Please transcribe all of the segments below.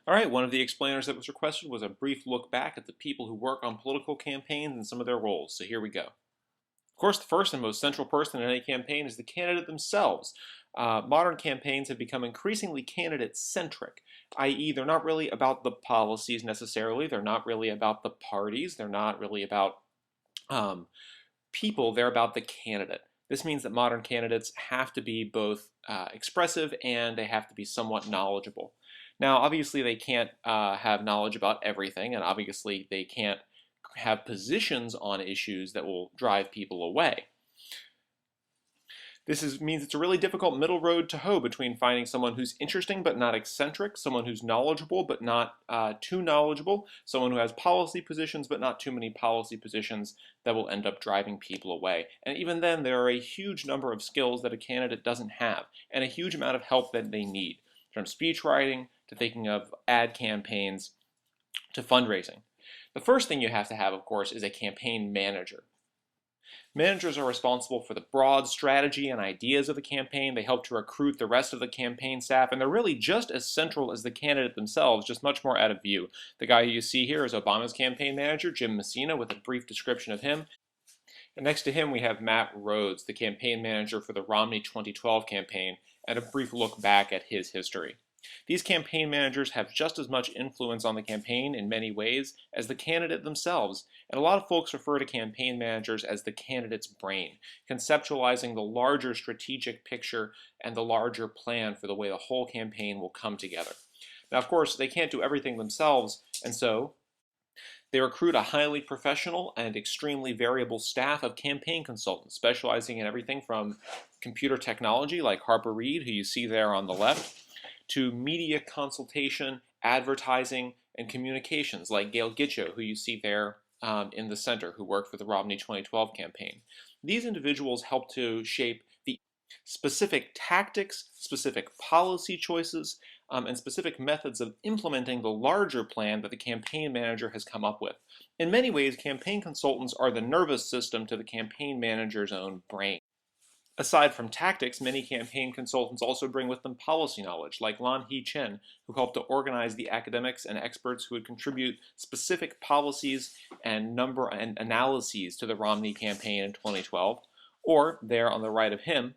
All right, one of the explainers that was requested was a brief look back at the people who work on political campaigns and some of their roles. So here we go. Of course, the first and most central person in any campaign is the candidate themselves. Modern campaigns have become increasingly candidate-centric, i.e., they're not really about the policies necessarily, they're not really about the parties, they're not really about um, people, they're about the candidate. This means that modern candidates have to be both expressive and they have to be somewhat knowledgeable. Now, obviously, they can't have knowledge about everything, and obviously, they can't have positions on issues that will drive people away. Means it's a really difficult middle road to hoe between finding someone who's interesting but not eccentric, someone who's knowledgeable but not too knowledgeable, someone who has policy positions but not too many policy positions that will end up driving people away. And even then, there are a huge number of skills that a candidate doesn't have and a huge amount of help that they need, from speech writing to thinking of ad campaigns to fundraising. The first thing you have to have, of course, is a campaign manager. Managers are responsible for the broad strategy and ideas of the campaign. They help to recruit the rest of the campaign staff, and they're really just as central as the candidate themselves, just much more out of view. The guy you see here is Obama's campaign manager, Jim Messina, with a brief description of him. And next to him, we have Matt Rhodes, the campaign manager for the Romney 2012 campaign, and a brief look back at his history. These campaign managers have just as much influence on the campaign in many ways as the candidate themselves, and a lot of folks refer to campaign managers as the candidate's brain, conceptualizing the larger strategic picture and the larger plan for the way the whole campaign will come together. Now, of course, they can't do everything themselves, and so they recruit a highly professional and extremely variable staff of campaign consultants, specializing in everything from computer technology like Harper Reed, who you see there on the left, to media consultation, advertising, and communications like Gail Gitcho, who you see there in the center, who worked for the Romney 2012 campaign. These individuals help to shape the specific tactics, specific policy choices, and specific methods of implementing the larger plan that the campaign manager has come up with. In many ways, campaign consultants are the nervous system to the campaign manager's own brain. Aside from tactics, many campaign consultants also bring with them policy knowledge, like Lan-He Chen, who helped to organize the academics and experts who would contribute specific policies and analyses to the Romney campaign in 2012. Or, there on the right of him,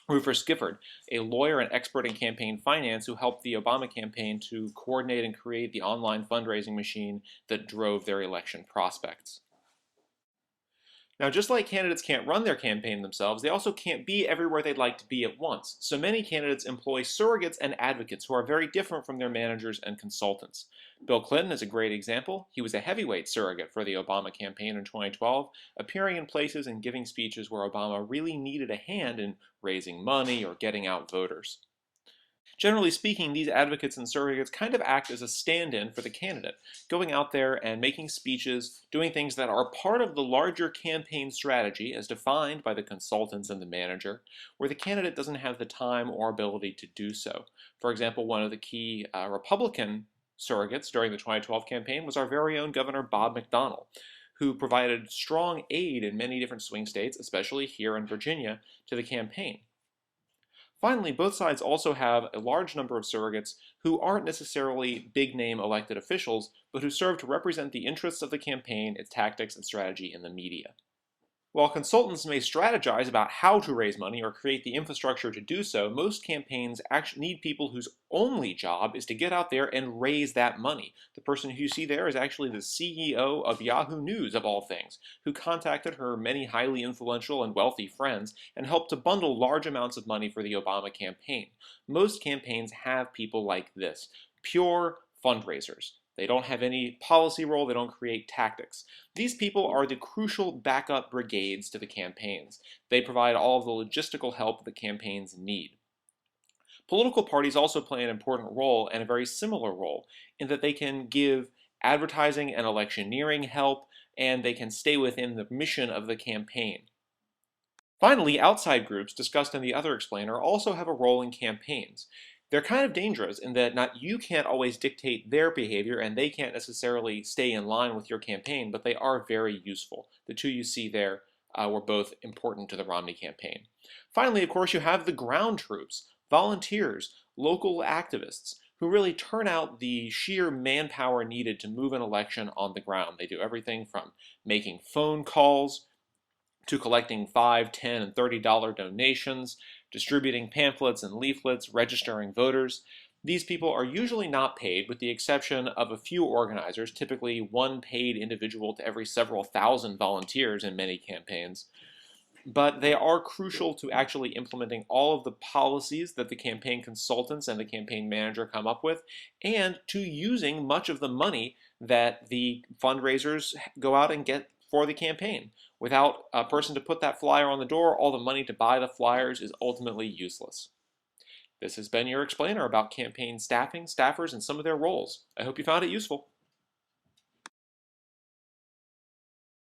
Rufus Gifford, a lawyer and expert in campaign finance who helped the Obama campaign to coordinate and create the online fundraising machine that drove their election prospects. Now, just like candidates can't run their campaign themselves, they also can't be everywhere they'd like to be at once. So many candidates employ surrogates and advocates who are very different from their managers and consultants. Bill Clinton is a great example. He was a heavyweight surrogate for the Obama campaign in 2012, appearing in places and giving speeches where Obama really needed a hand in raising money or getting out voters. Generally speaking, these advocates and surrogates kind of act as a stand-in for the candidate, going out there and making speeches, doing things that are part of the larger campaign strategy as defined by the consultants and the manager, where the candidate doesn't have the time or ability to do so. For example, one of the key Republican surrogates during the 2012 campaign was our very own Governor Bob McDonnell, who provided strong aid in many different swing states, especially here in Virginia, to the campaign. Finally, both sides also have a large number of surrogates who aren't necessarily big-name elected officials, but who serve to represent the interests of the campaign, its tactics and strategy in the media. While consultants may strategize about how to raise money or create the infrastructure to do so, most campaigns actually need people whose only job is to get out there and raise that money. The person who you see there is actually the CEO of Yahoo News, of all things, who contacted her many highly influential and wealthy friends and helped to bundle large amounts of money for the Obama campaign. Most campaigns have people like this, pure fundraisers. They don't have any policy role, they don't create tactics. These people are the crucial backup brigades to the campaigns. They provide all of the logistical help the campaigns need. Political parties also play an important role, and a very similar role, in that they can give advertising and electioneering help, and they can stay within the mission of the campaign. Finally, outside groups discussed in the other explainer also have a role in campaigns. They're kind of dangerous in that you can't always dictate their behavior and they can't necessarily stay in line with your campaign, but they are very useful. The two you see there were both important to the Romney campaign. Finally, of course, you have the ground troops, volunteers, local activists, who really turn out the sheer manpower needed to move an election on the ground. They do everything from making phone calls to collecting $5, $10, and $30 donations, distributing pamphlets and leaflets, registering voters. These people are usually not paid, with the exception of a few organizers, typically one paid individual to every several thousand volunteers in many campaigns. But they are crucial to actually implementing all of the policies that the campaign consultants and the campaign manager come up with, and to using much of the money that the fundraisers go out and get for the campaign. Without a person to put that flyer on the door, all the money to buy the flyers is ultimately useless. This has been your explainer about campaign staffing, staffers, and some of their roles. I hope you found it useful.